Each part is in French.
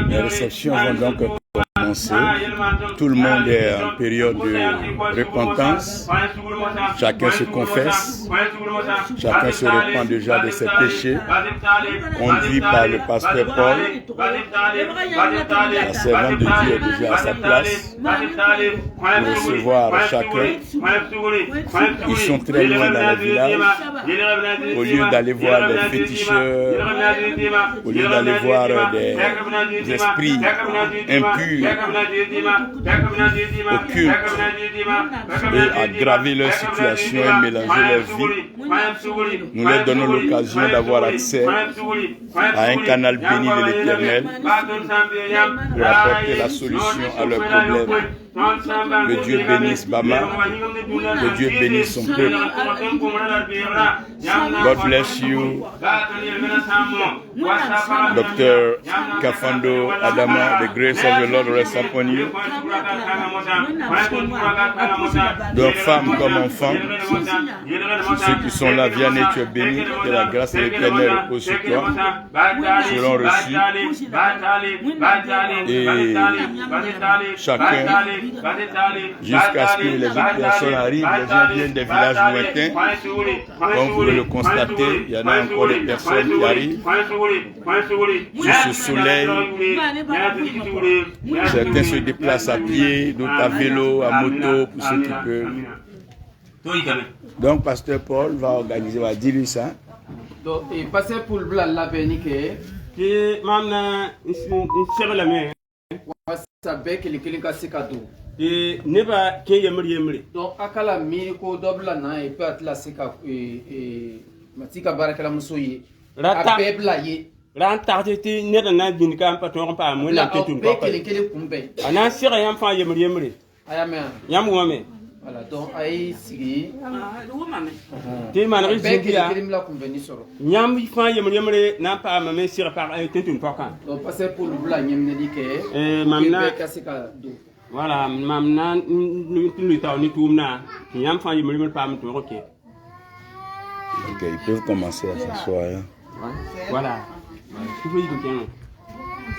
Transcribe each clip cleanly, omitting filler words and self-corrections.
Les réceptions vont donc commencer. Tout le monde est en période de repentance. Chacun se confesse. Chacun se repent déjà de ses péchés. Conduit par le pasteur Paul. La servante de Dieu est déjà à sa place pour recevoir chacun. Ils sont très loin dans le village. Au lieu d'aller voir des féticheurs, au lieu d'aller voir des esprits impurs, occultes, et aggraver leur situation et mélanger leur vie, nous leur donnons l'occasion d'avoir accès à un canal béni de l'Éternel pour apporter la solution à leurs problèmes. Que Dieu bénisse Bama, que Dieu bénisse son peuple. God bless you, Dr. Kafando Adama. The grace of the Lord rest upon you. Donc, femmes comme enfants, ceux qui sont là, viens et tu es béni. Que la grâce de l'Éternel repose sur toi. Seront reçus. Et chacun, jusqu'à ce que les autres personnes arrivent, les gens viennent des villages lointains. Comme vous pouvez le constater, il y en a encore des personnes qui arrivent sur ce soleil. Certains se déplacent à pied, d'autres à vélo, à moto, pour ceux qui peuvent. Donc, Pasteur Paul va organiser, va dire ça. Donc, et Pasteur Paul va la bénir. Et maintenant, il sera la main. Ça bec les cliniques à ses cadeaux. Et ne va qu'il y ait. Donc, à la miracle double na et peut la seka et matika barakala musoye. Rata. Abeblaye. Rantarte ne na din kan patron pa mo na tetun ko. Ana sira yam fa yemri. Ayame. Yam wame. Voilà, donc aïe sigi. Te man Rizia. Nyam fa yemri na pa ma sira par tetun ko kan. Donc passer pour le blanc yemne dike. Mamna kasika do. Voilà, mamna nous taw ni toumna. Yam fa yemri pa ma to OK. Ok, ils peuvent commencer à s'asseoir. Hein. Voilà. Tu peux y aller.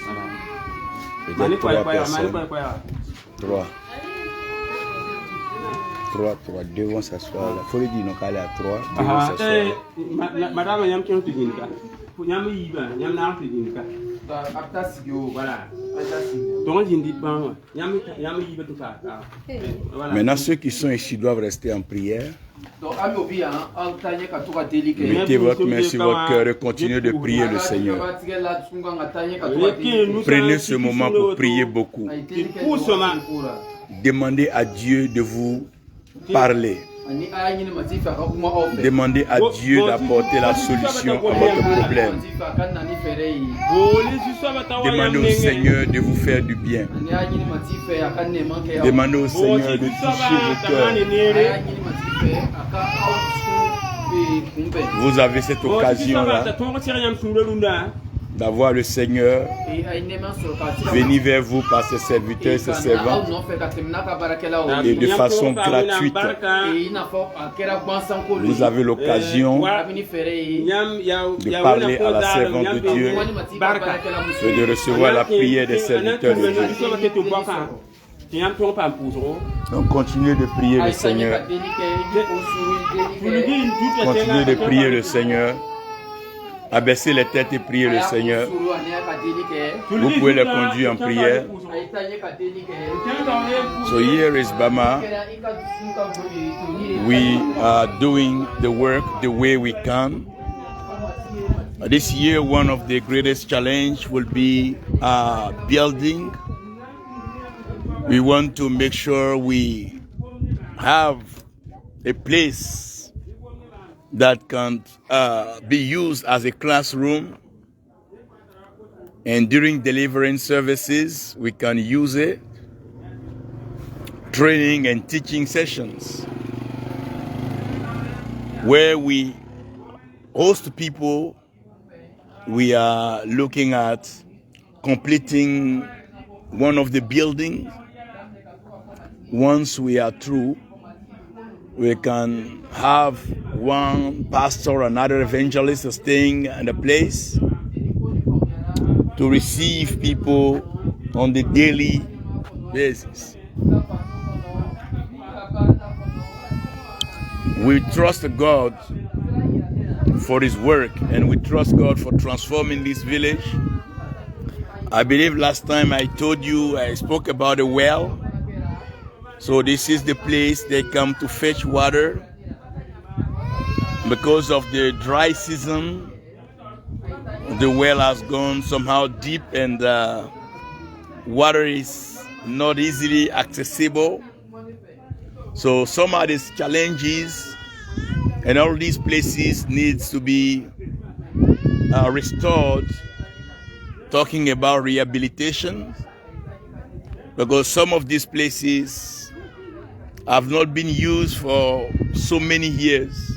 Voilà. Il y a 3 personnes. 3. 2 vont s'asseoir. Il faut le dire, donc aller à 3. 2 vont s'asseoir. Madame, yam qui dit ça. Yam yiba, yam na ti dit ça. Apta sigio, voilà. Donc il dit bon, yam yiba tout ça. Maintenant, ceux qui sont ici doivent rester en prière. Mettez votre main sur votre cœur et continuez de prier le Seigneur. Prenez ce moment pour prier beaucoup. Demandez à Dieu de vous parler. Demandez à Dieu d'apporter la solution à votre problème. Demandez au Seigneur de vous faire du bien. Demandez au Seigneur de toucher vos cœurs. Vous avez cette occasion-là d'avoir le Seigneur venir vers vous par ses serviteurs et ses servants et de façon gratuite. Vous avez l'occasion de parler à la servante de Dieu et de recevoir la prière des serviteurs de Dieu. Donc continuez de prier le Seigneur. Continuez de prier le Seigneur. Abaissez les têtes et priez le Seigneur. Vous pouvez les conduire en prière. So here is Bama. We are doing the work the way we can. This year, one of the greatest challenges will be building. We want to make sure we have a place that can be used as a classroom, and during deliverance services we can use it, training and teaching sessions where we host people. We are looking at completing one of the buildings. Once we are through, we can have one pastor, another evangelist staying in the place. to receive people on the daily basis. We trust God for His work, and we trust God for transforming this village. I believe last time I told you, I spoke about a well. So this is the place they come to fetch water. Because of the dry season, the well has gone somehow deep, and water is not easily accessible. So some of these challenges and all these places needs to be restored. Talking about rehabilitation, because some of these places have not been used for so many years.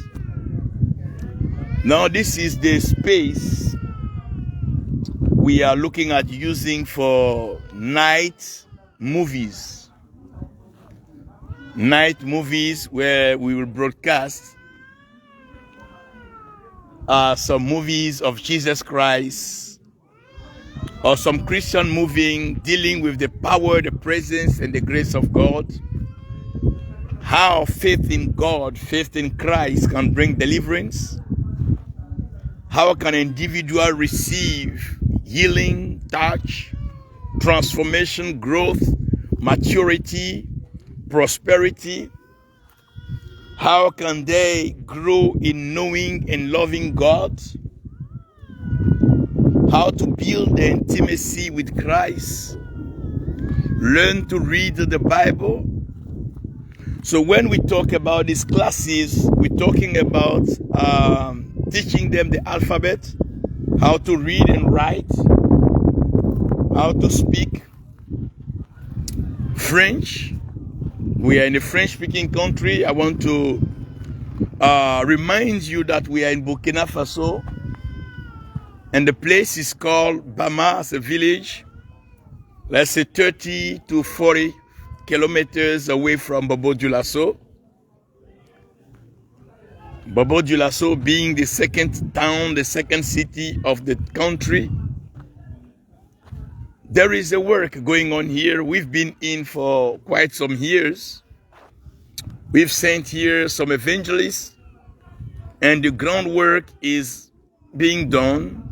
Now this is the space we are looking at using for night movies. Night movies where we will broadcast some movies of Jesus Christ, or some Christian movie dealing with the power, the presence, and the grace of God. How faith in God, faith in Christ can bring deliverance. How can an individual receive healing, touch, transformation, growth, maturity, prosperity? How can they grow in knowing and loving God? How to build the intimacy with Christ. Learn to read the Bible. So when we talk about these classes, we're talking about teaching them the alphabet, how to read and write, how to speak French. We are in a French-speaking country. I want to remind you that we are in Burkina Faso, and the place is called Bama. It's a village, let's say 30 to 40 kilometers away from Bobo-Dioulasso. Bobo-Dioulasso being the second town, the second city of the country. There is a work going on here. We've been in for quite some years. We've sent here some evangelists, and the groundwork is being done,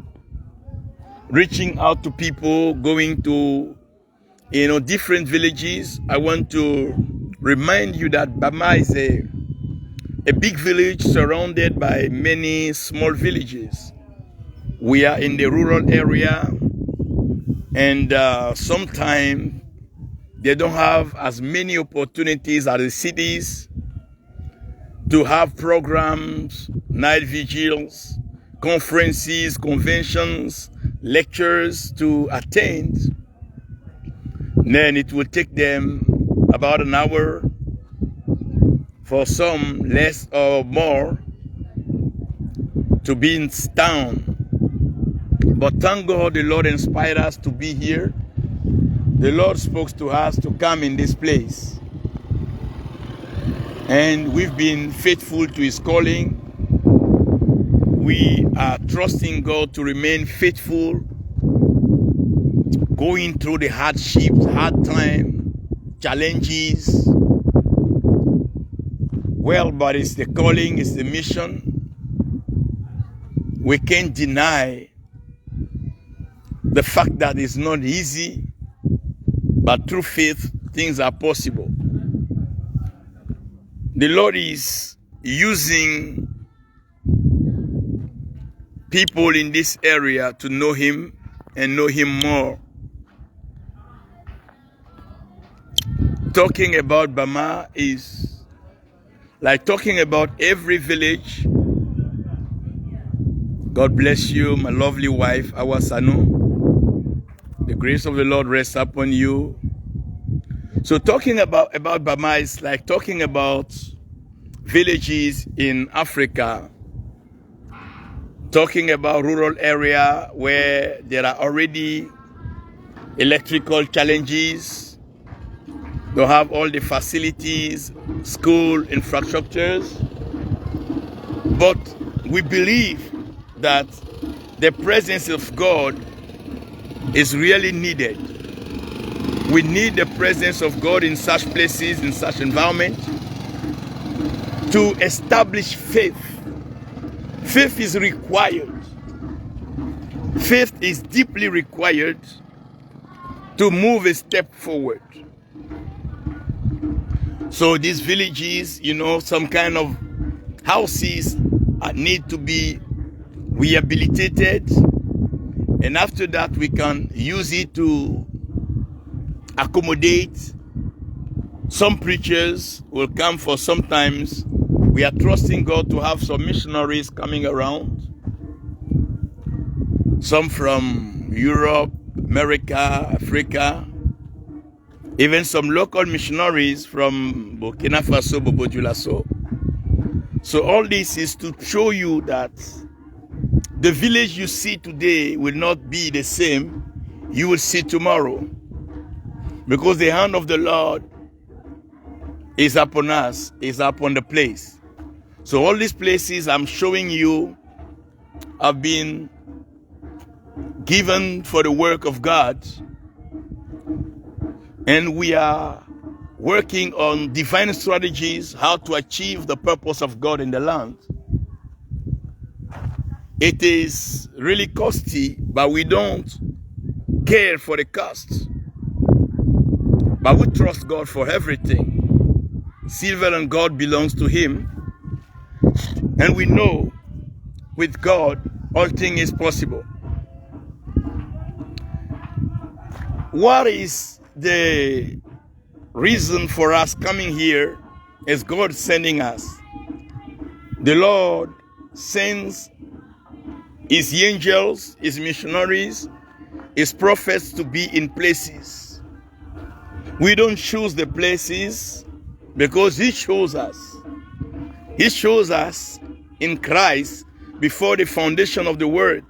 reaching out to people, going to different villages. I want to remind you that Bama is a big village surrounded by many small villages. We are in the rural area, and sometimes they don't have as many opportunities as the cities to have programs, night vigils, conferences, conventions, lectures to attend. Then it will take them about an hour, for some less or more, to be in town. But thank God the Lord inspired us to be here. The Lord spoke to us to come in this place. And we've been faithful to His calling. We are trusting God to remain faithful, going through the hardships, hard time, challenges. Well, but it's the calling, it's the mission. We can't deny the fact that it's not easy, but through faith, things are possible. The Lord is using people in this area to know Him and know Him more. Talking about Bama is like talking about every village. God bless you, my lovely wife, Awasanu. The grace of the Lord rests upon you. So talking about Bama is like talking about villages in Africa. Talking about rural area where there are already electrical challenges. Don't have all the facilities, school infrastructures. But we believe that the presence of God is really needed. We need the presence of God in such places, in such environment, to establish faith. Faith is required. Faith is deeply required to move a step forward. So these villages, some kind of houses need to be rehabilitated, and after that we can use it to accommodate. Some preachers will come for sometimes. We are trusting God to have some missionaries coming around. Some from Europe, America, Africa. Even some local missionaries from Burkina Faso, Bobo Dioulasso. So all this is to show you that the village you see today will not be the same you will see tomorrow. Because the hand of the Lord is upon us, is upon the place. So all these places I'm showing you have been given for the work of God. And we are working on divine strategies, how to achieve the purpose of God in the land. It is really costly, but we don't care for the cost. But we trust God for everything. Silver and gold belongs to Him. And we know with God, all things is possible. What is the reason for us coming here? Is God sending us. The Lord sends His angels, His missionaries, His prophets to be in places. We don't choose the places because He shows us. He shows us in Christ before the foundation of the world.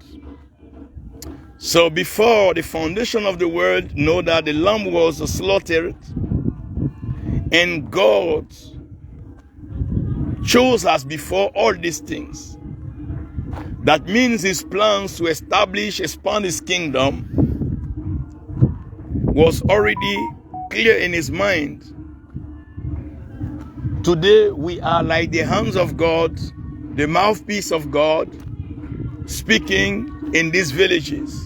So before the foundation of the world, know that the Lamb was slaughtered, and God chose us before all these things. That means His plans to establish, expand His kingdom was already clear in His mind. Today we are like the hands of God, the mouthpiece of God, speaking in these villages.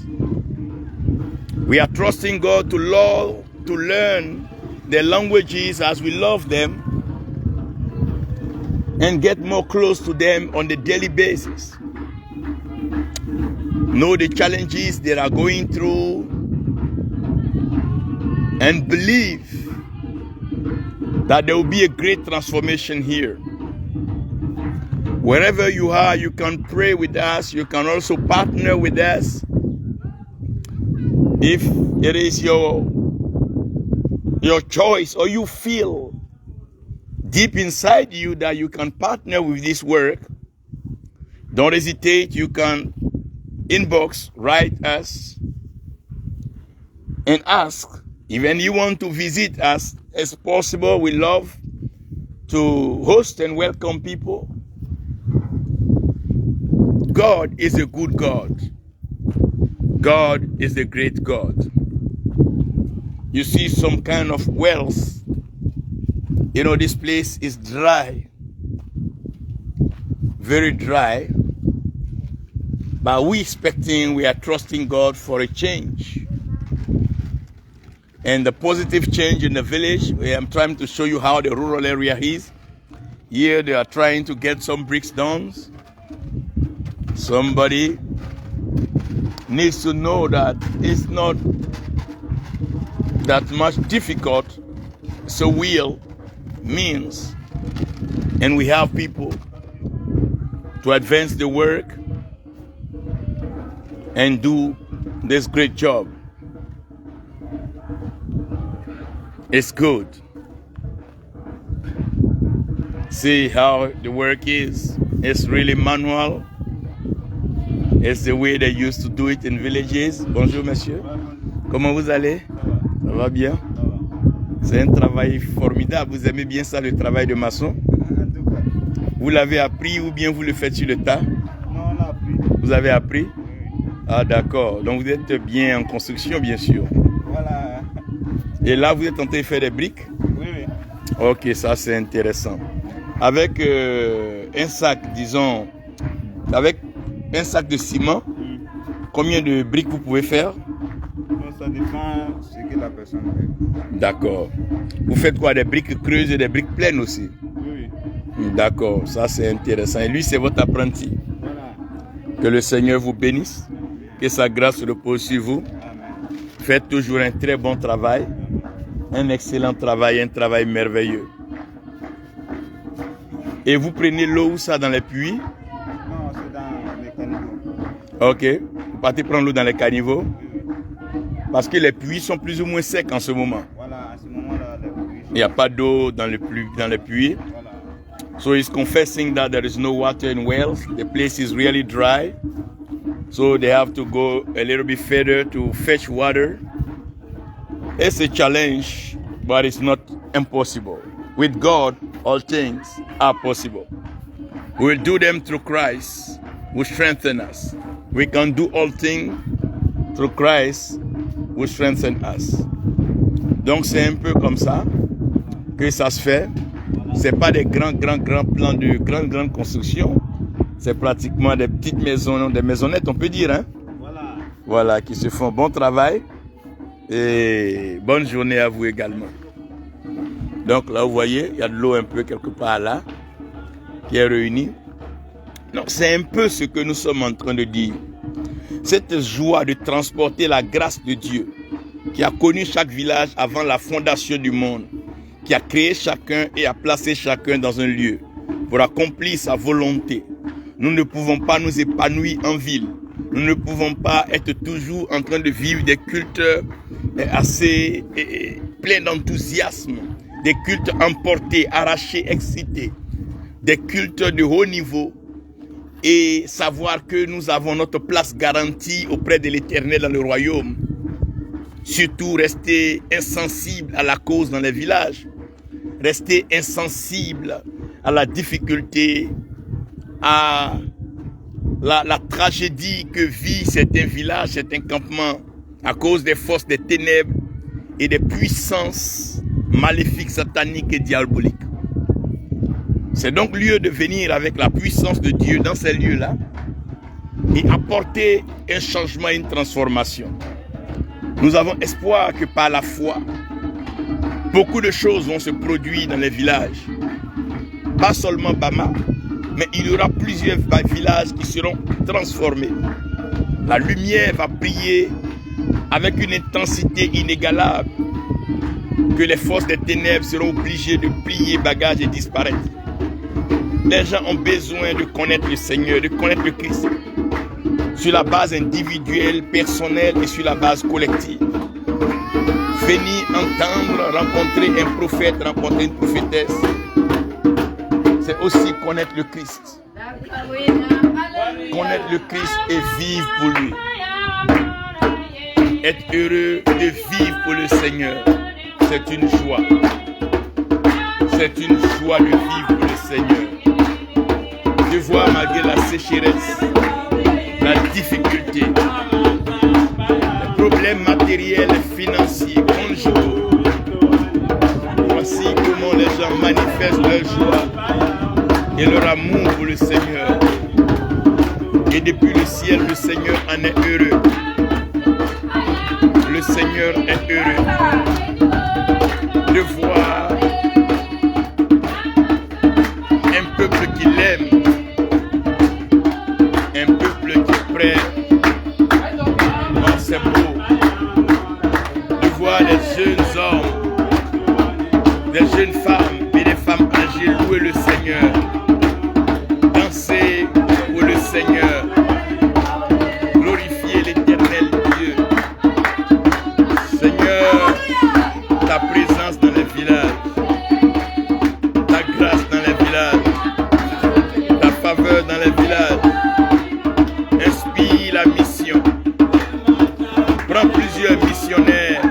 We are trusting God to learn their languages as we love them and get more close to them on the daily basis. Know the challenges they are going through and believe that there will be a great transformation here. Wherever you are, you can pray with us. You can also partner with us. If it is your choice, or you feel deep inside you that you can partner with this work, don't hesitate. You can inbox, write us, and ask. Even you want to visit us as possible, we love to host and welcome people. God is a good God. God is a great God. You see some kind of wells. This place is dry. Very dry. But we are trusting God for a change. And the positive change in the village, I'm trying to show you how the rural area is. Here they are trying to get some bricks done. Somebody needs to know that it's not that much difficult. It's a will, means, and we have people to advance the work and do this great job. It's good. See how the work is. It's really manual. It's the way they used to do it in villages. Bonjour, monsieur. Comment vous allez? Ça va bien? C'est un travail formidable. Vous aimez bien ça, le travail de maçon? Vous l'avez appris ou bien vous le faites sur le tas? Non, on a appris. Vous avez appris? Ah d'accord, donc vous êtes bien en construction bien sûr. Voilà. Et là vous êtes en train de faire des briques? Oui, oui. Ok, ça c'est intéressant. Avec un sac, disons, avec un sac de ciment, combien de briques vous pouvez faire? Donc, ça dépend de ce que la personne veut. D'accord. Vous faites quoi? Des briques creuses et des briques pleines aussi? Oui, oui. D'accord, ça c'est intéressant. Et lui c'est votre apprenti. Voilà. Que le Seigneur vous bénisse, que sa grâce repose sur vous. Amen. Faites toujours un très bon travail, un excellent travail, un travail merveilleux. Et vous prenez l'eau où ça, dans les puits? Non, c'est dans les caniveaux. Ok, vous partez prendre l'eau dans les caniveaux? Parce que les puits sont plus ou moins secs en ce moment. Voilà, à ce moment-là, les puits. Il n'y a pas d'eau dans les puits. Voilà. So he's confessing that there is no water in Wales. The place is really dry. So they have to go a little bit further to fetch water. It's a challenge, but it's not impossible. With God, all things are possible. We will do them through Christ, who strengthens us. We can do all things through Christ, who strengthens us. Donc c'est un peu comme ça que ça se fait. C'est pas des grands plans de grandes constructions. C'est pratiquement des petites maisons, des maisonnettes, on peut dire, hein? Voilà. Voilà, qui se font bon travail. Et bonne journée à vous également. Donc là, vous voyez, il y a de l'eau un peu quelque part là, qui est réunie. Donc c'est un peu ce que nous sommes en train de dire. Cette joie de transporter la grâce de Dieu, qui a connu chaque village avant la fondation du monde, qui a créé chacun et a placé chacun dans un lieu pour accomplir sa volonté. Nous ne pouvons pas nous épanouir en ville. Nous ne pouvons pas être toujours en train de vivre des cultes assez pleins d'enthousiasme, des cultes emportés, arrachés, excités, des cultes de haut niveau et savoir que nous avons notre place garantie auprès de l'Éternel dans le royaume. Surtout rester insensible à la cause dans les villages, rester insensible à la difficulté, à la tragédie que vit certains villages, certains campements à cause des forces des ténèbres et des puissances maléfiques, sataniques et diaboliques. C'est donc lieu de venir avec la puissance de Dieu dans ces lieux-là et apporter un changement, une transformation. Nous avons espoir que par la foi, beaucoup de choses vont se produire dans les villages. Pas seulement Bama, mais il y aura plusieurs villages qui seront transformés. La lumière va briller avec une intensité inégalable que les forces des ténèbres seront obligées de plier bagages et disparaître. Les gens ont besoin de connaître le Seigneur, de connaître le Christ, sur la base individuelle, personnelle et sur la base collective. Venir entendre, rencontrer un prophète, rencontrer une prophétesse, c'est aussi connaître le Christ. Connaître le Christ et vivre pour lui. Être heureux de vivre pour le Seigneur, c'est une joie. C'est une joie de vivre pour le Seigneur. De voir malgré la sécheresse, la difficulté, les problèmes matériels et financiers, conjugaux. Voici comment les gens manifestent leur joie et leur amour pour le Seigneur. Et depuis le ciel, le Seigneur en est heureux. Le Seigneur est heureux de voir un peuple qui l'aime, un peuple qui est prêt. Oh, c'est beau de voir des jeunes hommes, des jeunes femmes et des femmes âgées louer le Seigneur, danser pour le Seigneur, glorifier l'Éternel Dieu. Seigneur, ta présence dans les villages, ta grâce dans les villages, ta faveur dans les villages, inspire la mission. Prends plusieurs missionnaires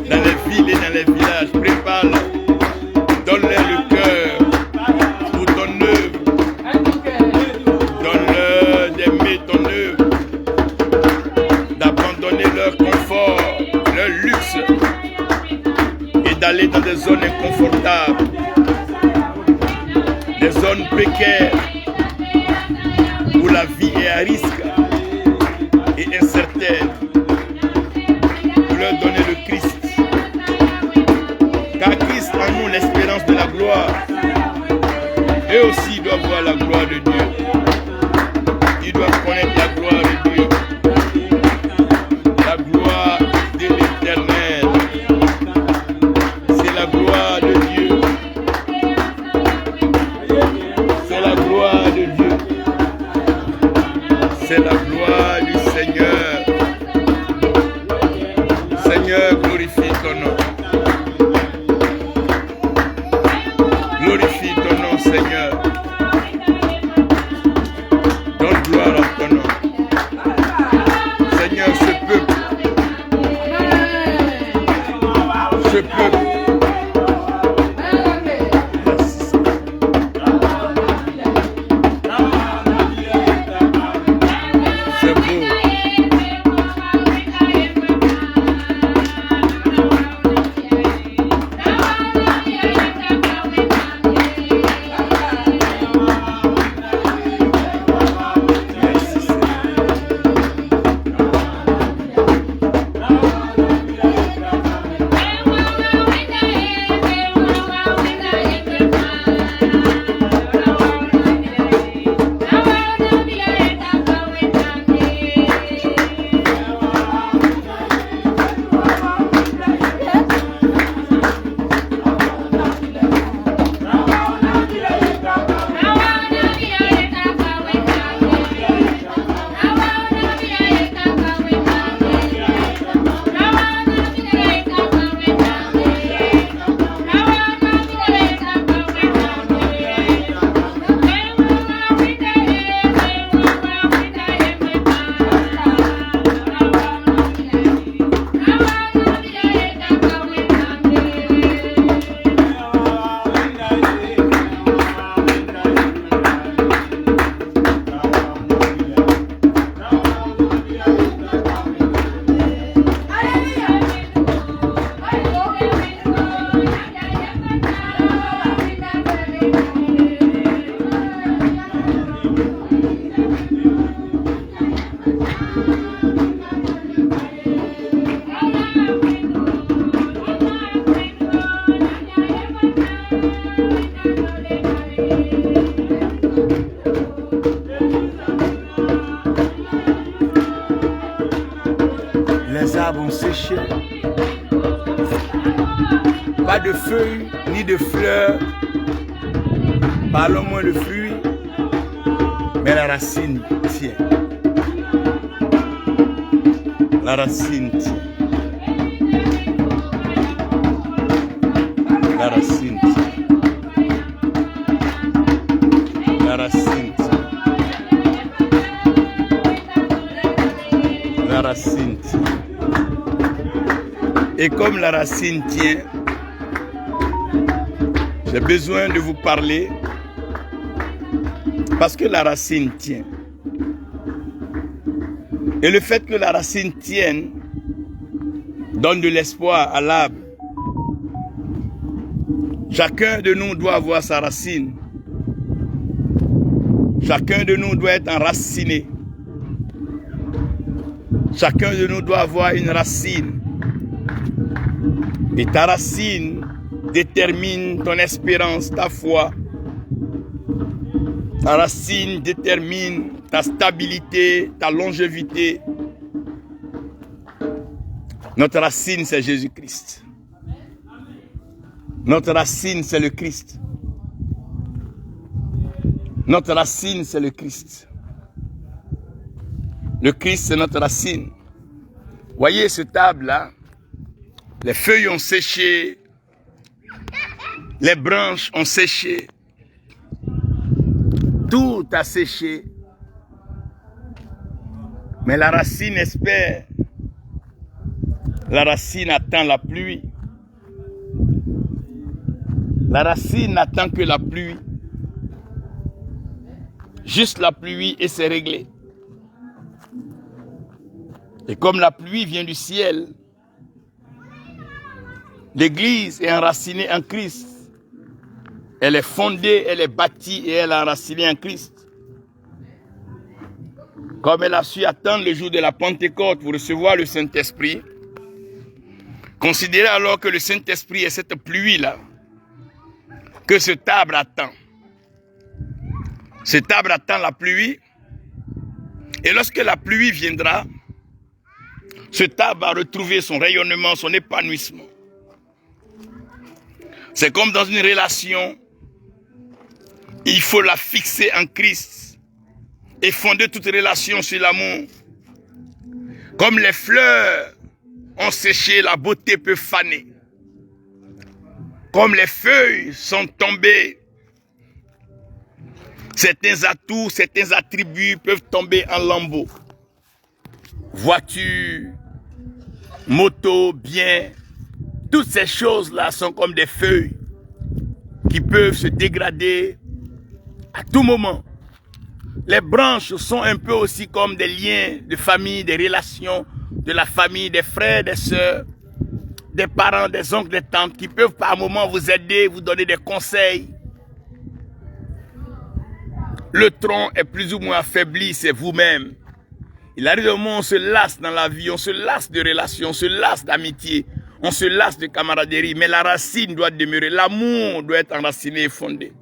dans les villes et dans les villages, prépare-les, donne-leur le cœur pour ton œuvre, donne-leur d'aimer ton œuvre, installés dans des zones inconfortables, des zones précaires, où la vie est à risque et incertaine, pour leur donner le Christ. Car Christ en nous l'espérance de la gloire. Eux aussi doivent voir la gloire de Dieu. Ils doivent connaître la gloire de Dieu. La gloire de l'Éternel. C'est la gloire de Dieu. C'est la gloire de Dieu. C'est la gloire du Seigneur. Seigneur, glorifie ton nom. Glorifie ton nom, Seigneur. Donne gloire à ton nom. Seigneur, ce peuple. Ce peuple. C'est beau. Les arbres ont séché. Pas de feuilles ni de fleurs. Pas le moins de fruits. Mais la racine tient. La racine tient. La racine tient. La racine tient. La racine tient. Et comme la racine tient, j'ai besoin de vous parler parce que la racine tient. Et le fait que la racine tienne donne de l'espoir à l'arbre. Chacun de nous doit avoir sa racine. Chacun de nous doit être enraciné. Chacun de nous doit avoir une racine. Et ta racine détermine ton espérance, ta foi. Ta racine détermine ta stabilité, ta longévité. Notre racine, c'est Jésus-Christ. Notre racine, c'est le Christ. Notre racine, c'est le Christ. Le Christ, c'est notre racine. Voyez ce table-là. Les feuilles ont séché. Les branches ont séché. Tout a séché. Mais la racine espère. La racine attend la pluie. La racine n'attend que la pluie. Juste la pluie et c'est réglé. Et comme la pluie vient du ciel, L'Église est enracinée en Christ. Elle est fondée, elle est bâtie et elle est enracinée en Christ. Comme elle a su attendre le jour de la Pentecôte pour recevoir le Saint-Esprit, considérez alors que le Saint-Esprit est cette pluie-là, que cet arbre attend. Cet arbre attend la pluie, et lorsque la pluie viendra, cet arbre va retrouver son rayonnement, son épanouissement. C'est comme dans une relation, il faut la fixer en Christ et fonder toute relation sur l'amour. Comme les fleurs ont séché, la beauté peut faner. Comme les feuilles sont tombées, certains atouts, certains attributs peuvent tomber en lambeaux. Voiture, moto, bien, toutes ces choses-là sont comme des feuilles qui peuvent se dégrader à tout moment. Les branches sont un peu aussi comme des liens de famille, des relations de la famille, des frères, des sœurs, des parents, des oncles, des tantes qui peuvent par moment vous aider, vous donner des conseils. Le tronc est plus ou moins affaibli, c'est vous-même. Il arrive au moment où on se lasse dans la vie, on se lasse de relations, on se lasse d'amitié, on se lasse de camaraderie, mais la racine doit demeurer, l'amour doit être enraciné et fondé.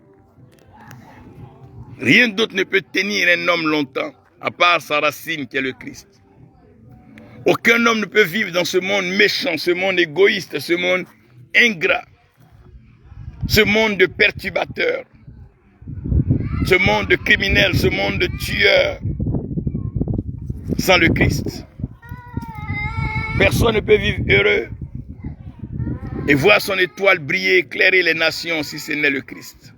Rien d'autre ne peut tenir un homme longtemps, à part sa racine qui est le Christ. Aucun homme ne peut vivre dans ce monde méchant, ce monde égoïste, ce monde ingrat, ce monde de perturbateurs, ce monde de criminels, ce monde de tueurs, sans le Christ. Personne ne peut vivre heureux et voir son étoile briller, éclairer les nations si ce n'est le Christ.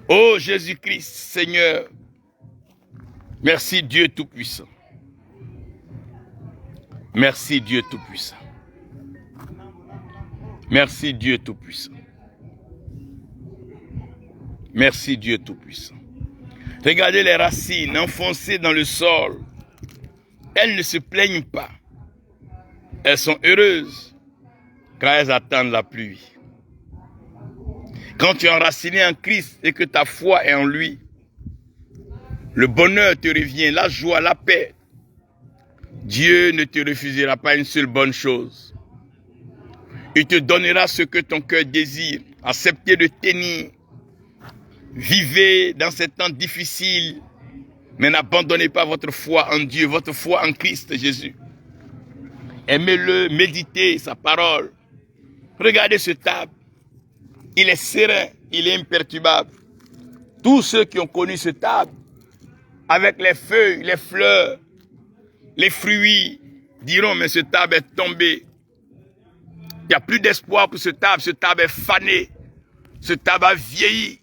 Ô Jésus-Christ, Seigneur, merci Dieu Tout-Puissant. Merci Dieu Tout-Puissant. Merci Dieu Tout-Puissant. Merci Dieu Tout-Puissant. Regardez les racines enfoncées dans le sol. Elles ne se plaignent pas. Elles sont heureuses quand elles attendent la pluie. Quand tu es enraciné en Christ et que ta foi est en lui, le bonheur te revient, la joie, la paix. Dieu ne te refusera pas une seule bonne chose. Il te donnera ce que ton cœur désire. Acceptez de tenir. Vivez dans ces temps difficiles, mais n'abandonnez pas votre foi en Dieu, votre foi en Christ Jésus. Aimez-le, méditez sa parole. Regardez ce arbre. Il est serein, il est imperturbable. Tous ceux qui ont connu cet arbre, avec les feuilles, les fleurs, les fruits, diront, mais cet arbre est tombé. Il n'y a plus d'espoir pour cet arbre est fané, cet arbre a vieilli.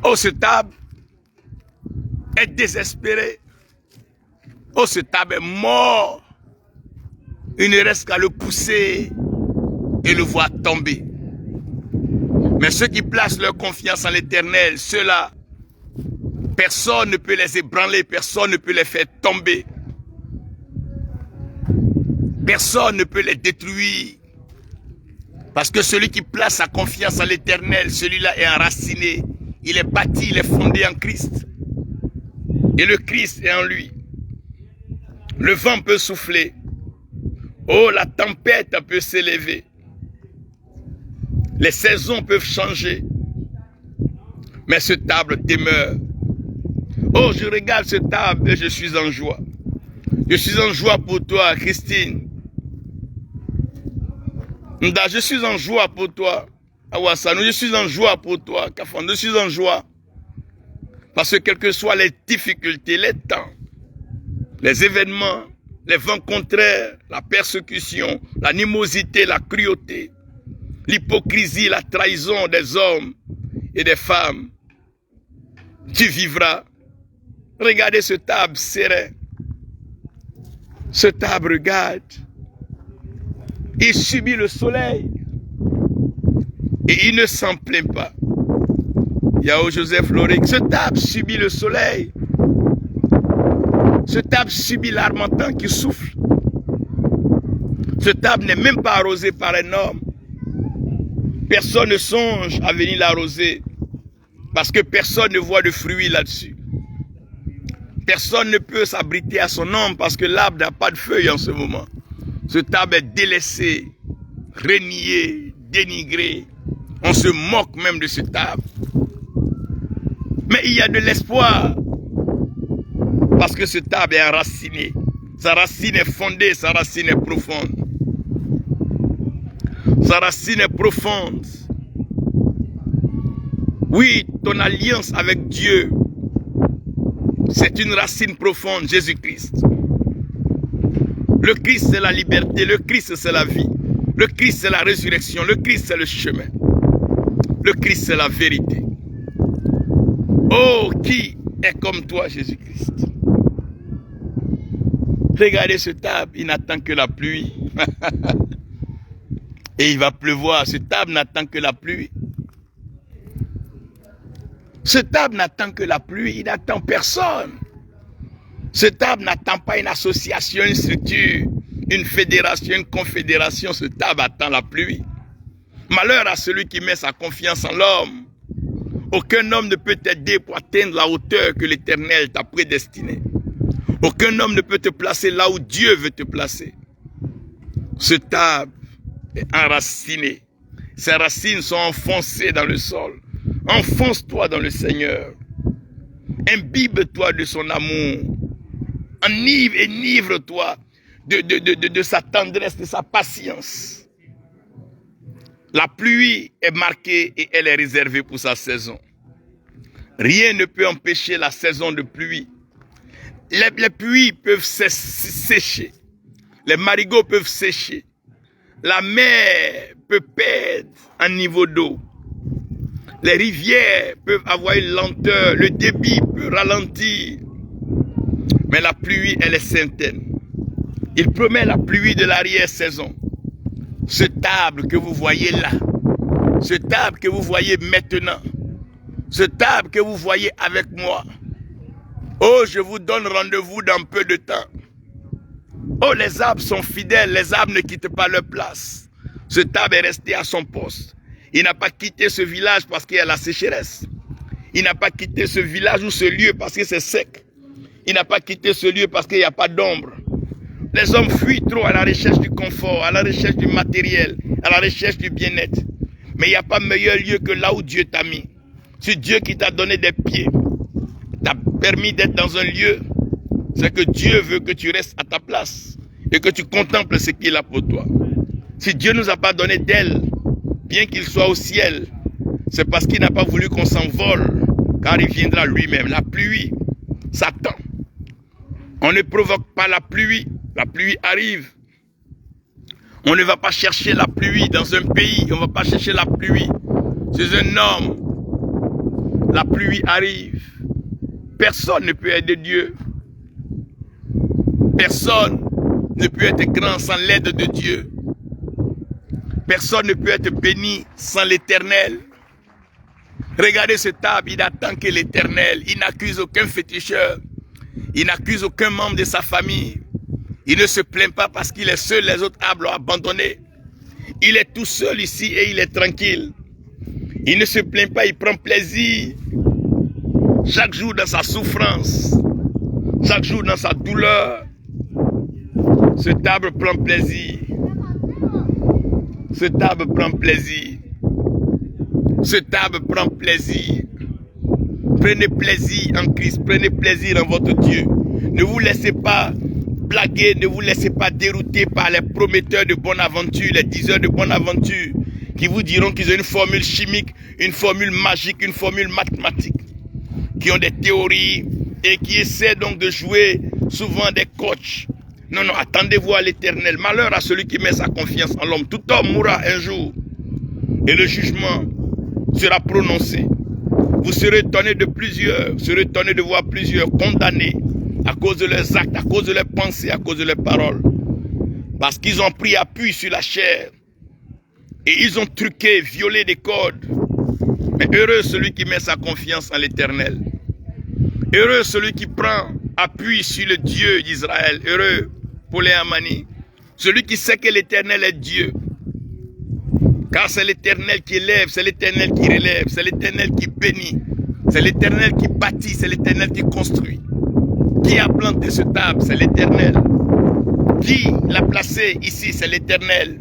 Oh, cet arbre est désespéré. Oh, cet arbre est mort. Il ne reste qu'à le pousser et le voir tomber. Mais ceux qui placent leur confiance en l'Éternel, ceux-là, personne ne peut les ébranler, personne ne peut les faire tomber. Personne ne peut les détruire. Parce que celui qui place sa confiance en l'Éternel, celui-là est enraciné. Il est bâti, il est fondé en Christ. Et le Christ est en lui. Le vent peut souffler. Oh, la tempête peut s'élever. Les saisons peuvent changer. Mais cet arbre demeure. Oh, je regarde cet arbre et je suis en joie. Je suis en joie pour toi, Christine. Nda, je suis en joie pour toi. Awassano, je suis en joie pour toi. Kafan, je suis en joie. Parce que quelles que soient les difficultés, les temps, les événements, les vents contraires, la persécution, l'animosité, la cruauté, l'hypocrisie, la trahison des hommes et des femmes, tu vivras. Regardez cet arbre serein. Cet arbre, regarde. Il subit le soleil. Et il ne s'en plaint pas. Yao Joseph Loric, cet arbre subit le soleil. Cet arbre subit l'harmattan qui souffle. Ce table n'est même pas arrosé par un homme. Personne ne songe à venir l'arroser parce que personne ne voit de fruits là-dessus. Personne ne peut s'abriter à son ombre parce que l'arbre n'a pas de feuilles en ce moment. Ce table est délaissé, renié, dénigré. On se moque même de ce table. Mais il y a de l'espoir parce que ce table est enraciné. Sa racine est fondée, sa racine est profonde. Sa racine est profonde. Oui, ton alliance avec Dieu, c'est une racine profonde, Jésus-Christ. Le Christ, c'est la liberté. Le Christ, c'est la vie. Le Christ, c'est la résurrection. Le Christ, c'est le chemin. Le Christ, c'est la vérité. Oh, qui est comme toi, Jésus-Christ? Regardez ce table, il n'attend que la pluie. Et il va pleuvoir. Ce table n'attend que la pluie. Ce table n'attend que la pluie, il n'attend personne. Ce table n'attend pas une association, une structure, une fédération, une confédération. Ce table attend la pluie. Malheur à celui qui met sa confiance en l'homme. Aucun homme ne peut t'aider pour atteindre la hauteur que l'Éternel t'a prédestinée. Aucun homme ne peut te placer là où Dieu veut te placer. Ce table est enraciné. Ses racines sont enfoncées dans le sol. Enfonce-toi dans le Seigneur. Imbibe-toi de son amour. Enivre-toi de sa tendresse, de sa patience. La pluie est marquée et elle est réservée pour sa saison. Rien ne peut empêcher la saison de pluie. Les pluies peuvent sécher. Les marigots peuvent sécher. La mer peut perdre en niveau d'eau. Les rivières peuvent avoir une lenteur. Le débit peut ralentir. Mais la pluie, elle est certaine. Il promet la pluie de l'arrière-saison. Ce table que vous voyez là, ce table que vous voyez maintenant, ce table que vous voyez avec moi, oh, je vous donne rendez-vous dans peu de temps. Oh, les arbres sont fidèles, les arbres ne quittent pas leur place. Ce table est resté à son poste. Il n'a pas quitté ce village parce qu'il y a la sécheresse. Il n'a pas quitté ce village ou ce lieu parce que c'est sec. Il n'a pas quitté ce lieu parce qu'il n'y a pas d'ombre. Les hommes fuient trop à la recherche du confort, à la recherche du matériel, à la recherche du bien-être. Mais il n'y a pas meilleur lieu que là où Dieu t'a mis. C'est Dieu qui t'a donné des pieds, t'a permis d'être dans un lieu. C'est que Dieu veut que tu restes à ta place et que tu contemples ce qu'il a pour toi. Si Dieu ne nous a pas donné d'ailes, bien qu'il soit au ciel, c'est parce qu'il n'a pas voulu qu'on s'envole, car il viendra lui-même. La pluie s'attend. On ne provoque pas la pluie arrive. On ne va pas chercher la pluie dans un pays, on ne va pas chercher la pluie chez un homme. La pluie arrive. Personne ne peut aider Dieu. Personne ne peut être grand sans l'aide de Dieu. Personne ne peut être béni sans l'Éternel. Regardez ce table, il attend que l'Éternel, il n'accuse aucun féticheur. Il n'accuse aucun membre de sa famille. Il ne se plaint pas parce qu'il est seul, les autres arbres l'ont abandonné. Il est tout seul ici et il est tranquille. Il ne se plaint pas, il prend plaisir. Chaque jour dans sa souffrance, chaque jour dans sa douleur, ce arbre prend plaisir. Cet arbre prend plaisir. Cet arbre prend plaisir. Prenez plaisir en Christ, prenez plaisir en votre Dieu. Ne vous laissez pas blaguer, ne vous laissez pas dérouter par les prometteurs de bonne aventure, les diseurs de bonne aventure, qui vous diront qu'ils ont une formule chimique, une formule magique, une formule mathématique, qui ont des théories et qui essaient donc de jouer souvent des coachs. Non, non, attendez-vous à l'Éternel. Malheur à celui qui met sa confiance en l'homme. Tout homme mourra un jour et le jugement sera prononcé. Vous serez étonné de plusieurs, vous serez étonné de voir plusieurs condamnés à cause de leurs actes, à cause de leurs pensées, à cause de leurs paroles. Parce qu'ils ont pris appui sur la chair et ils ont truqué, violé des codes. Mais heureux celui qui met sa confiance en l'Éternel. Heureux celui qui prend appui sur le Dieu d'Israël. Heureux pour les Amani. Celui qui sait que l'Éternel est Dieu. Car c'est l'Éternel qui élève, c'est l'Éternel qui relève, c'est l'Éternel qui bénit, c'est l'Éternel qui bâtit, c'est l'Éternel qui construit. Qui a planté ce table? C'est l'Éternel. Qui l'a placé ici? C'est l'Éternel.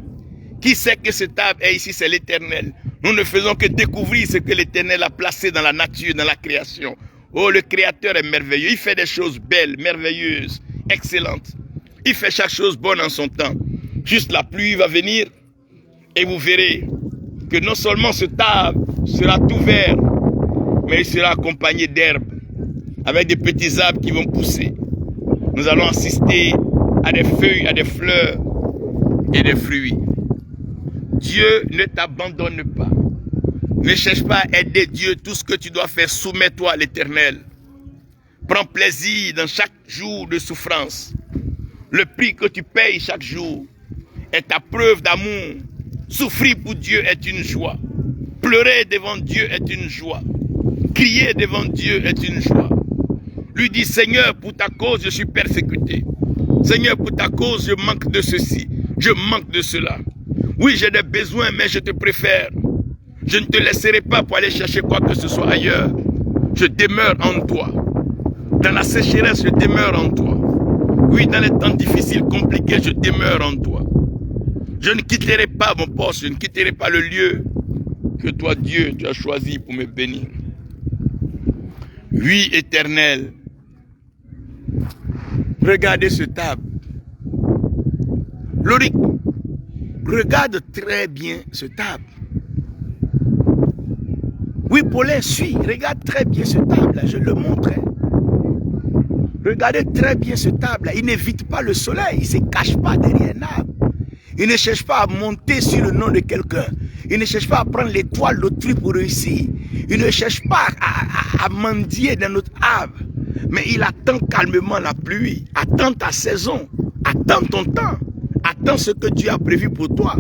Qui sait que ce table est ici? C'est l'Éternel. Nous ne faisons que découvrir ce que l'Éternel a placé dans la nature, dans la création. Oh, le Créateur est merveilleux. Il fait des choses belles, merveilleuses, excellentes. Il fait chaque chose bonne en son temps. Juste la pluie va venir et vous verrez que non seulement ce table sera tout vert, mais il sera accompagné d'herbes, avec des petits arbres qui vont pousser. Nous allons assister à des feuilles, à des fleurs et des fruits. Dieu ne t'abandonne pas. Ne cherche pas à aider Dieu. Tout ce que tu dois faire, soumets-toi à l'Éternel. Prends plaisir dans chaque jour de souffrance. Le prix que tu payes chaque jour est ta preuve d'amour. Souffrir pour Dieu est une joie. Pleurer devant Dieu est une joie. Crier devant Dieu est une joie. Lui dit, Seigneur, pour ta cause, je suis persécuté. Seigneur, pour ta cause, je manque de ceci. Je manque de cela. Oui, j'ai des besoins, mais je te préfère. Je ne te laisserai pas pour aller chercher quoi que ce soit ailleurs. Je demeure en toi. Dans la sécheresse, je demeure en toi. Oui, dans les temps difficiles, compliqués, je demeure en toi. Je ne quitterai pas mon poste, je ne quitterai pas le lieu que toi, Dieu, tu as choisi pour me bénir. Oui, Éternel, regardez ce table. Loric, regarde très bien ce table. Oui, Paulin, suis, regarde très bien ce table, je le montre. Regardez très bien ce table, il n'évite pas le soleil, il ne se cache pas derrière un arbre. Il ne cherche pas à monter sur le nom de quelqu'un. Il ne cherche pas à prendre l'étoile d'autrui pour réussir. Il ne cherche pas à mendier dans notre arbre. Mais il attend calmement la pluie. Attends ta saison. Attends ton temps. Attends ce que Dieu a prévu pour toi.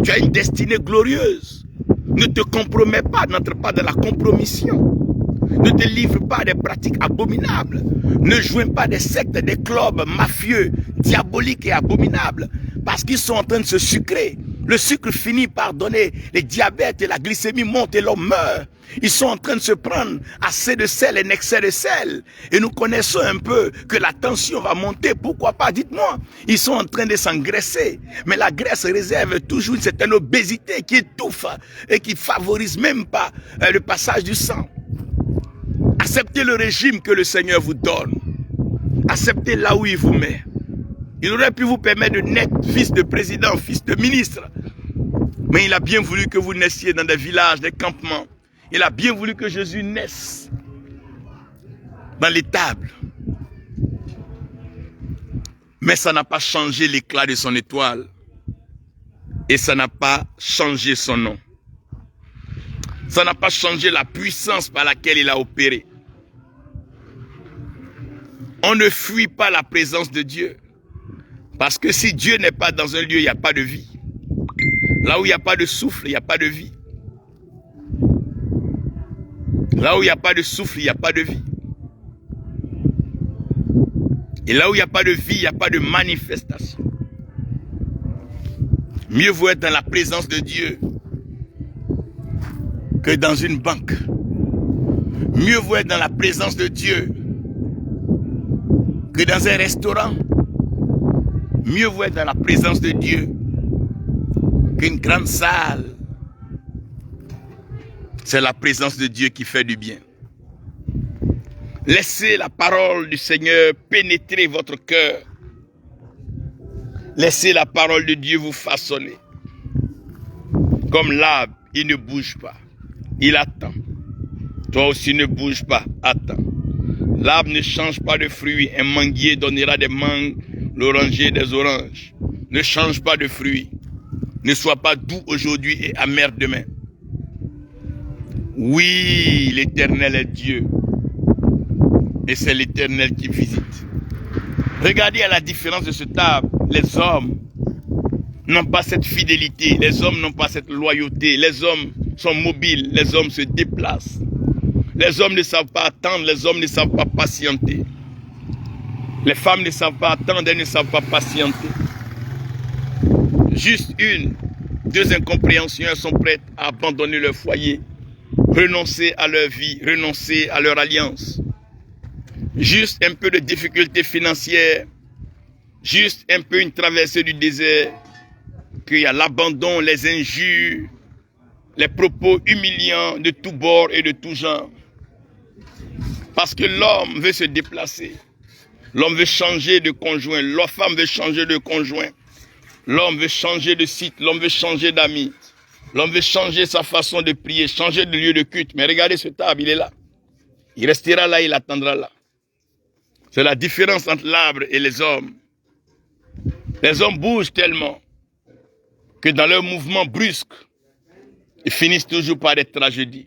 Tu as une destinée glorieuse. Ne te compromets pas, n'entre pas dans la compromission. Ne te livre pas à des pratiques abominables. Ne joins pas des sectes, des clubs mafieux, diaboliques et abominables. Parce qu'ils sont en train de se sucrer. Le sucre finit par donner les diabètes et la glycémie monte et l'homme meurt. Ils sont en train de se prendre assez de sel, un excès de sel. Et nous connaissons un peu que la tension va monter. Pourquoi pas? Dites-moi. Ils sont en train de s'engraisser. Mais la graisse réserve toujours une certaine obésité qui étouffe et qui favorise même pas le passage du sang. Acceptez le régime que le Seigneur vous donne. Acceptez là où il vous met. Il aurait pu vous permettre de naître fils de président, fils de ministre. Mais il a bien voulu que vous naissiez dans des villages, des campements. Il a bien voulu que Jésus naisse dans l'étable. Mais ça n'a pas changé l'éclat de son étoile. Et ça n'a pas changé son nom. Ça n'a pas changé la puissance par laquelle il a opéré. On ne fuit pas la présence de Dieu. Parce que si Dieu n'est pas dans un lieu, il n'y a pas de vie. Là où il n'y a pas de souffle, il n'y a pas de vie. Là où il n'y a pas de souffle, il n'y a pas de vie. Et là où il n'y a pas de vie, il n'y a pas de manifestation. Mieux vaut être dans la présence de Dieu que dans une banque. Mieux vaut être dans la présence de Dieu que dans un restaurant. Mieux vaut être dans la présence de Dieu qu'une grande salle. C'est la présence de Dieu qui fait du bien. Laissez la parole du Seigneur pénétrer votre cœur. Laissez la parole de Dieu vous façonner. Comme l'arbre, il ne bouge pas. Il attend. Toi aussi ne bouge pas, attends. L'arbre ne change pas de fruits. Un manguier donnera des mangues, l'oranger des oranges. Ne change pas de fruits. Ne sois pas doux aujourd'hui et amer demain. Oui, l'Éternel est Dieu. Et c'est l'Éternel qui visite. Regardez à la différence de ce table. Les hommes n'ont pas cette fidélité. Les hommes n'ont pas cette loyauté. Les hommes sont mobiles. Les hommes se déplacent. Les hommes ne savent pas attendre. Les hommes ne savent pas patienter. Les femmes ne savent pas attendre. Elles ne savent pas patienter. juste une, deux incompréhensions, elles sont prêtes à abandonner leur foyer, renoncer à leur vie, renoncer à leur alliance. Juste un peu de difficultés financières, juste un peu une traversée du désert, qu'il y a l'abandon, les injures, les propos humiliants de tous bords et de tout genre. Parce que l'homme veut se déplacer. L'homme veut changer de conjoint. La femme veut changer de conjoint. L'homme veut changer de site. L'homme veut changer d'amis. L'homme veut changer sa façon de prier, changer de lieu de culte. Mais regardez ce table, il est là. Il restera là, il attendra là. C'est la différence entre l'arbre et les hommes. Les hommes bougent tellement que dans leur mouvement brusque, ils finissent toujours par des tragédies.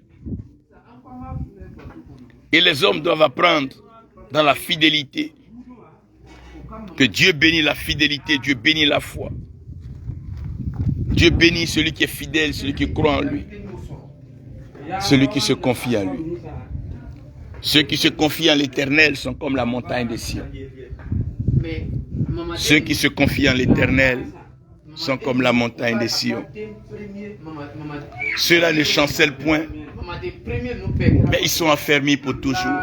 Et les hommes doivent apprendre dans la fidélité que Dieu bénit la fidélité, Dieu bénit la foi. Dieu bénit celui qui est fidèle, celui qui croit en lui, celui qui se confie à lui. Ceux qui se confient en l'Éternel sont comme la montagne de Sion. Ceux qui se confient en l'Éternel sont comme la montagne de Sion. Ceux-là ne chancellent point, mais ils sont affermis pour toujours.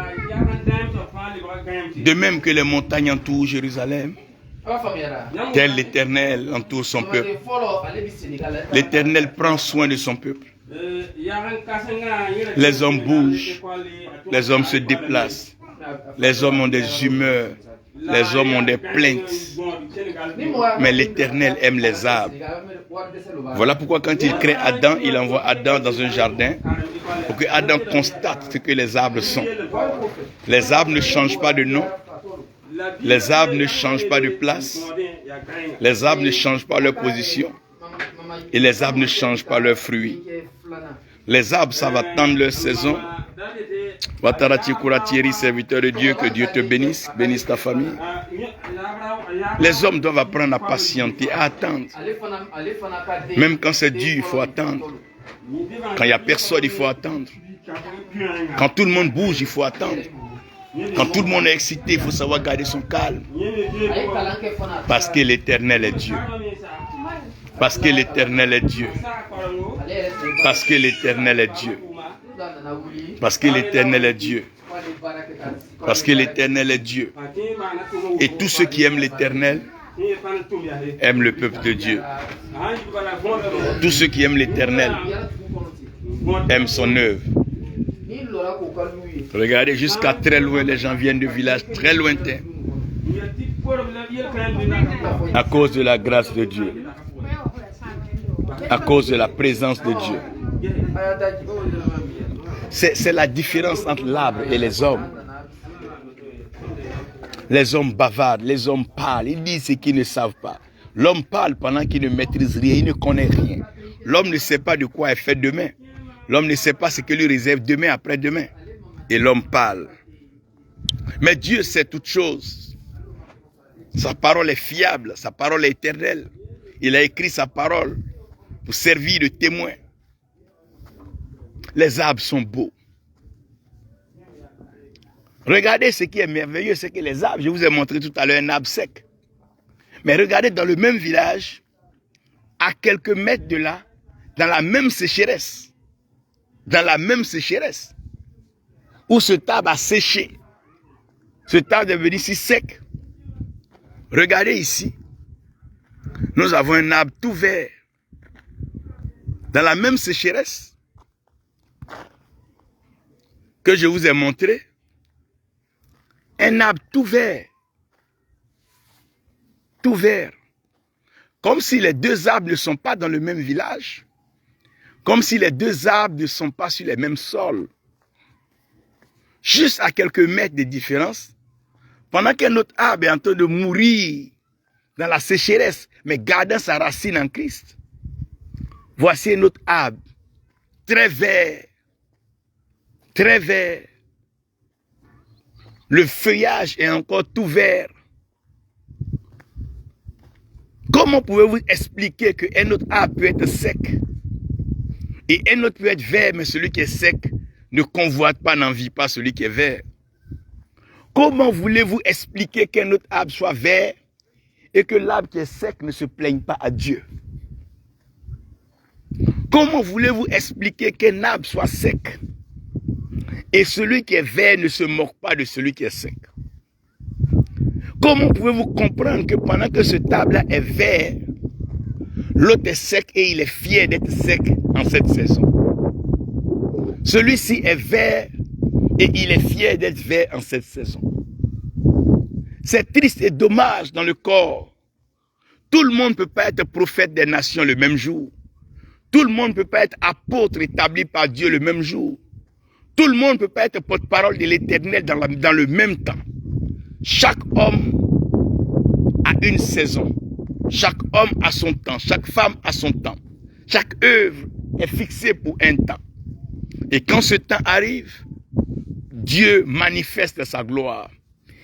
De même que les montagnes entourent Jérusalem, tel l'Éternel entoure son peuple. L'Éternel prend soin de son peuple. Les hommes bougent, les hommes se déplacent, les hommes ont des humeurs, les hommes ont des plaintes. Mais l'Éternel aime les arbres. Voilà pourquoi quand il crée Adam, il envoie Adam dans un jardin pour que Adam constate ce que les arbres sont. Les arbres ne changent pas de nom. Les arbres ne changent pas de place. Les arbres ne changent pas leur position. Et les arbres ne changent pas leurs fruits. Les arbres savent attendre leur saison. Watarati Kuratieri, serviteur de Dieu, que Dieu te bénisse, bénisse ta famille. Les hommes doivent apprendre à patienter, à attendre. Même quand c'est dur, il faut attendre. Quand il n'y a personne, il faut attendre. Quand tout le monde bouge, il faut attendre. Quand tout le monde est excité, il faut savoir garder son calme. Parce que l'Éternel est Dieu. Parce que l'Éternel est Dieu. Parce que l'Éternel est Dieu. Parce que l'Éternel est Dieu. Parce que l'Éternel est Dieu. Et tous ceux qui aiment l'Éternel aiment le peuple de Dieu. Tous ceux qui aiment l'Éternel aiment son œuvre. Regardez, jusqu'à très loin, les gens viennent de villages très lointains. À cause de la grâce de Dieu. À cause de la présence de Dieu. C'est la différence entre l'arbre et les hommes. Les hommes bavardent, les hommes parlent, ils disent ce qu'ils ne savent pas. L'homme parle pendant qu'il ne maîtrise rien, il ne connaît rien. L'homme ne sait pas de quoi est fait demain. L'homme ne sait pas ce que lui réserve demain, après-demain. Et l'homme parle. Mais Dieu sait toutes choses. Sa parole est fiable, sa parole est éternelle. Il a écrit sa parole pour servir de témoin. Les arbres sont beaux. Regardez ce qui est merveilleux, c'est que les arbres, je vous ai montré tout à l'heure un arbre sec. Mais regardez dans le même village, à quelques mètres de là, dans la même sécheresse, où ce arbre a séché, ce arbre est devenu si sec. Regardez ici, nous avons un arbre tout vert, dans la même sécheresse que je vous ai montré, un arbre tout vert, comme si les deux arbres ne sont pas dans le même village, comme si les deux arbres ne sont pas sur les mêmes sols, juste à quelques mètres de différence, pendant qu'un autre arbre est en train de mourir dans la sécheresse, mais gardant sa racine en Christ. Voici un autre arbre, très vert, très vert. Le feuillage est encore tout vert. Comment pouvez-vous expliquer qu'un autre arbre peut être sec et un autre peut être vert, mais celui qui est sec ne convoite pas, n'envie pas celui qui est vert? Comment voulez-vous expliquer qu'un autre arbre soit vert et que l'arbre qui est sec ne se plaigne pas à Dieu? Comment voulez-vous expliquer qu'un arbre soit sec et celui qui est vert ne se moque pas de celui qui est sec? Comment pouvez-vous comprendre que pendant que ce arbre-là est vert, l'autre est sec et il est fier d'être sec en cette saison? Celui-ci est vert et il est fier d'être vert en cette saison. C'est triste et dommage dans le corps. Tout le monde ne peut pas être prophète des nations le même jour. Tout le monde ne peut pas être apôtre établi par Dieu le même jour. Tout le monde ne peut pas être porte-parole de l'Éternel dans le même temps. Chaque homme a une saison. Chaque homme a son temps. Chaque femme a son temps. Chaque œuvre est fixée pour un temps. Et quand ce temps arrive, Dieu manifeste sa gloire.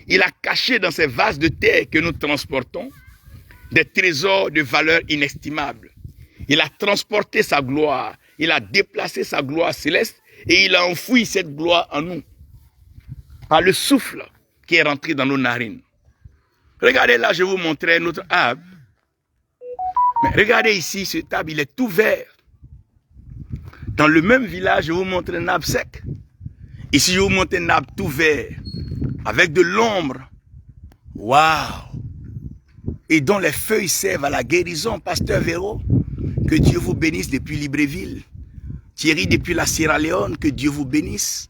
Il a caché dans ces vases de terre que nous transportons des trésors de valeur inestimable. Il a transporté sa gloire. Il a déplacé sa gloire céleste et il a enfoui cette gloire en nous par le souffle qui est rentré dans nos narines. Regardez là, je vous montrer notre arbre. Mais regardez ici, cet arbre, il est tout vert. Dans le même village, je vous montre un arbre sec. Ici, je vous montre un arbre tout vert, avec de l'ombre. Waouh! Et dont les feuilles servent à la guérison, Pasteur Véro. Que Dieu vous bénisse depuis Libreville. Thierry depuis la Sierra Leone, que Dieu vous bénisse.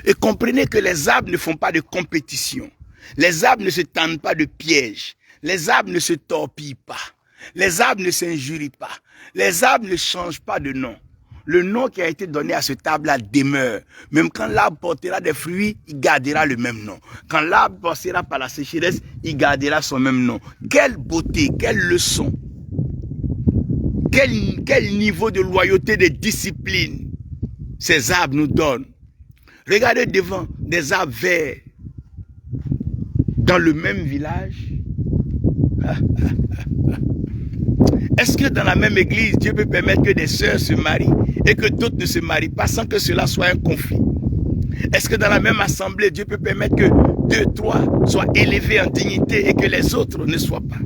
Et comprenez que les arbres ne font pas de compétition. Les arbres ne se tendent pas de pièges. Les arbres ne se torpillent pas. Les arbres ne s'injurient pas. Les arbres ne changent pas de nom. Le nom qui a été donné à cet arbre-là demeure. Même quand l'arbre portera des fruits, il gardera le même nom. Quand l'arbre passera par la sécheresse, il gardera son même nom. Quelle beauté, quelle leçon. Quel niveau de loyauté, de discipline ces arbres nous donnent. Regardez devant des arbres verts dans le même village. Est-ce que dans la même église, Dieu peut permettre que des sœurs se marient et que d'autres ne se marient pas sans que cela soit un conflit? Est-ce que dans la même assemblée, Dieu peut permettre que 2, 3 soient élevés en dignité et que les autres ne soient pas?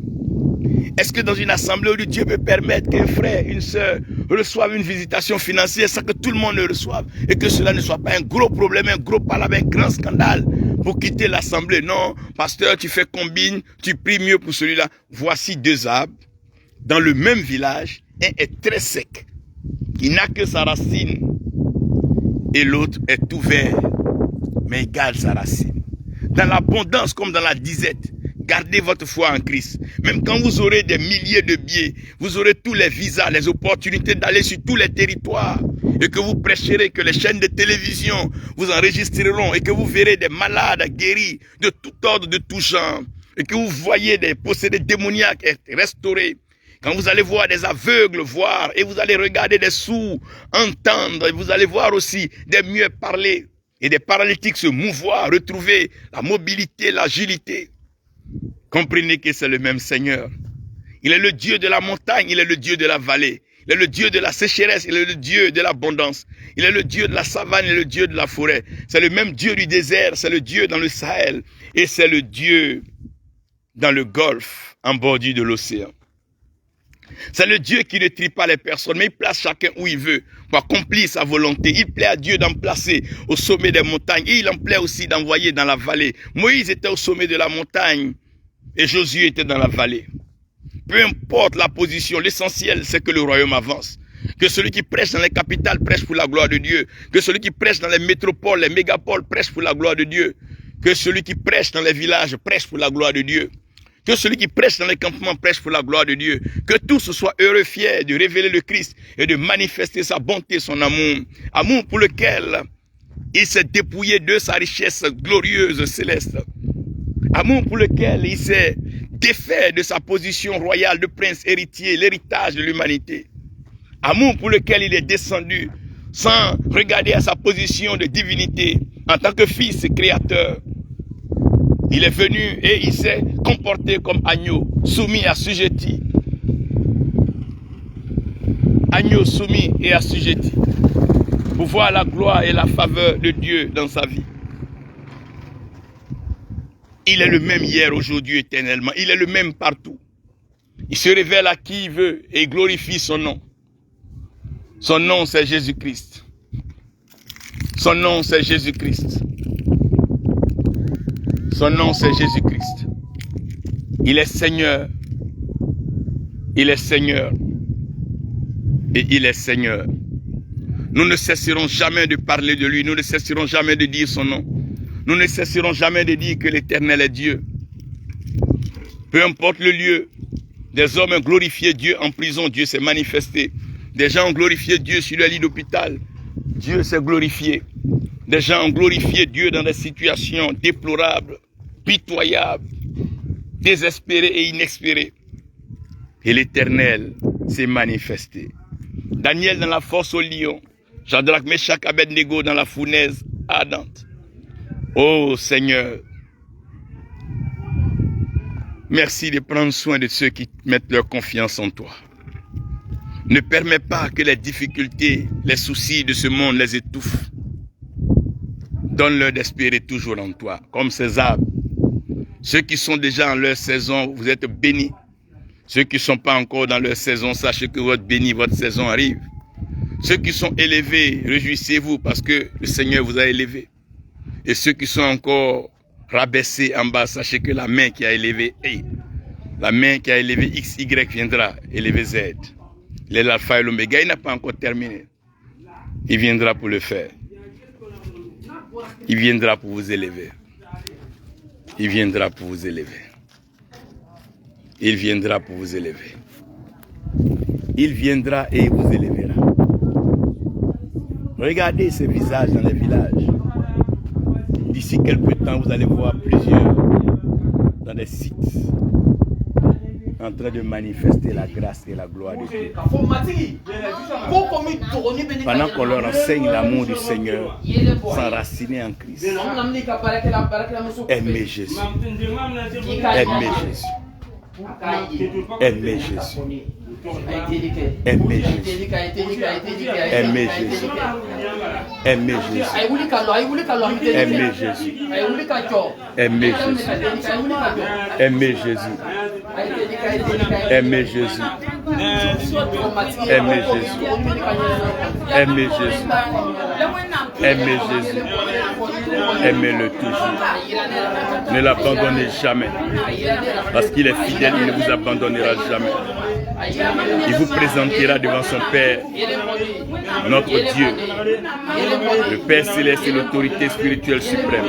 Est-ce que dans une assemblée où Dieu peut permettre qu'un frère, une sœur reçoivent une visitation financière sans que tout le monde le reçoive et que cela ne soit pas un gros problème, un gros palabre, un grand scandale pour quitter l'assemblée? Non, pasteur, tu fais combine, tu pries mieux pour celui-là. Voici 2 arbres dans le même village. Un est très sec, il n'a que sa racine, et l'autre est tout vert, mais il garde sa racine. Dans l'abondance comme dans la disette, gardez votre foi en Christ. Même quand vous aurez des milliers de billets, vous aurez tous les visas, les opportunités d'aller sur tous les territoires, et que vous prêcherez, que les chaînes de télévision vous enregistreront, et que vous verrez des malades guéris de tout ordre, de tout genre, et que vous voyez des possédés démoniaques être restaurés. Quand vous allez voir des aveugles voir, et vous allez regarder des sourds entendre, et vous allez voir aussi des muets parler, et des paralytiques se mouvoir, retrouver la mobilité, l'agilité. Comprenez que c'est le même Seigneur. Il est le Dieu de la montagne, il est le Dieu de la vallée. Il est le Dieu de la sécheresse, il est le Dieu de l'abondance. Il est le Dieu de la savane, il est le Dieu de la forêt. C'est le même Dieu du désert, c'est le Dieu dans le Sahel. Et c'est le Dieu dans le Golfe, en bordure de l'océan. C'est le Dieu qui ne trie pas les personnes, mais il place chacun où il veut pour accomplir sa volonté. Il plaît à Dieu d'en placer au sommet des montagnes. Et il en plaît aussi d'envoyer dans la vallée. Moïse était au sommet de la montagne et Josué était dans la vallée. Peu importe la position, l'essentiel c'est que le royaume avance. Que celui qui prêche dans les capitales prêche pour la gloire de Dieu. Que celui qui prêche dans les métropoles, les mégapoles prêche pour la gloire de Dieu. Que celui qui prêche dans les villages prêche pour la gloire de Dieu. Que celui qui prêche dans les campements prêche pour la gloire de Dieu. Que tous soient heureux, fiers de révéler le Christ et de manifester sa bonté, son amour. Amour pour lequel il s'est dépouillé de sa richesse glorieuse céleste. Amour pour lequel il s'est défait de sa position royale de prince héritier, l'héritage de l'humanité. Amour pour lequel il est descendu sans regarder à sa position de divinité en tant que fils et créateur. Il est venu et il s'est comporté comme agneau, soumis, assujetti. Agneau soumis et assujetti. Pour voir la gloire et la faveur de Dieu dans sa vie. Il est le même hier, aujourd'hui, éternellement. Il est le même partout. Il se révèle à qui il veut et il glorifie son nom. Son nom, c'est Jésus-Christ. Son nom, c'est Jésus-Christ. Son nom, c'est Jésus-Christ. Il est Seigneur. Il est Seigneur. Et il est Seigneur. Nous ne cesserons jamais de parler de lui. Nous ne cesserons jamais de dire son nom. Nous ne cesserons jamais de dire que l'Éternel est Dieu. Peu importe le lieu, des hommes ont glorifié Dieu en prison, Dieu s'est manifesté. Des gens ont glorifié Dieu sur le lit d'hôpital, Dieu s'est glorifié. Des gens ont glorifié Dieu dans des situations déplorables, pitoyables, désespérées et inespérées. Et l'Éternel s'est manifesté. Daniel dans la fosse au lion, Shadrach, Meshach, Abednego dans la fournaise ardente. Oh Seigneur, merci de prendre soin de ceux qui mettent leur confiance en toi. Ne permets pas que les difficultés, les soucis de ce monde les étouffent. Donne-leur d'espérer toujours en toi, comme ces arbres. Ceux qui sont déjà en leur saison, vous êtes bénis. Ceux qui ne sont pas encore dans leur saison, sachez que votre saison arrive. Ceux qui sont élevés, réjouissez-vous parce que le Seigneur vous a élevé. Et ceux qui sont encore rabaissés en bas, sachez que la main qui a élevé la main qui a élevé X, Y viendra élever Z. Il est l'alpha et l'oméga, il n'a pas encore terminé. Il viendra pour le faire. Il viendra pour vous élever. Il viendra pour vous élever. Il viendra pour vous élever. Il viendra et il vous élèvera. Regardez ces visages dans les villages. D'ici quelques temps, vous allez voir plusieurs dans des sites en train de manifester la grâce et la gloire de Dieu. Pendant qu'on leur enseigne l'amour du Seigneur, s'enraciner en Christ. Aimer Jésus. Aimer Jésus. Aimer Jésus. Aimer Jésus. Aimer Jésus. Aimer Jésus. Aimer Jésus. Aimer Jésus. Aimer Jésus. Aimer Jésus. Aimer Jésus. Aimer Jésus. Aimer Jésus. Aimez-le toujours. Ne l'abandonnez jamais. Parce qu'il est fidèle, il ne vous abandonnera jamais. Il vous présentera devant son Père, notre Dieu. Le Père céleste est l'autorité spirituelle suprême.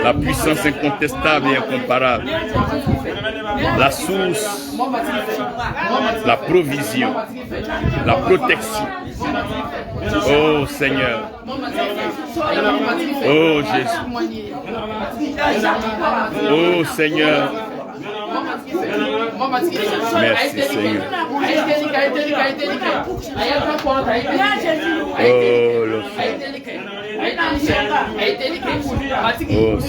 La puissance incontestable et incomparable. La source, la provision, la protection. Oh Seigneur. Oh Jésus. Oh Seigneur. Merci Seigneur. Oh le Seigneur. Oh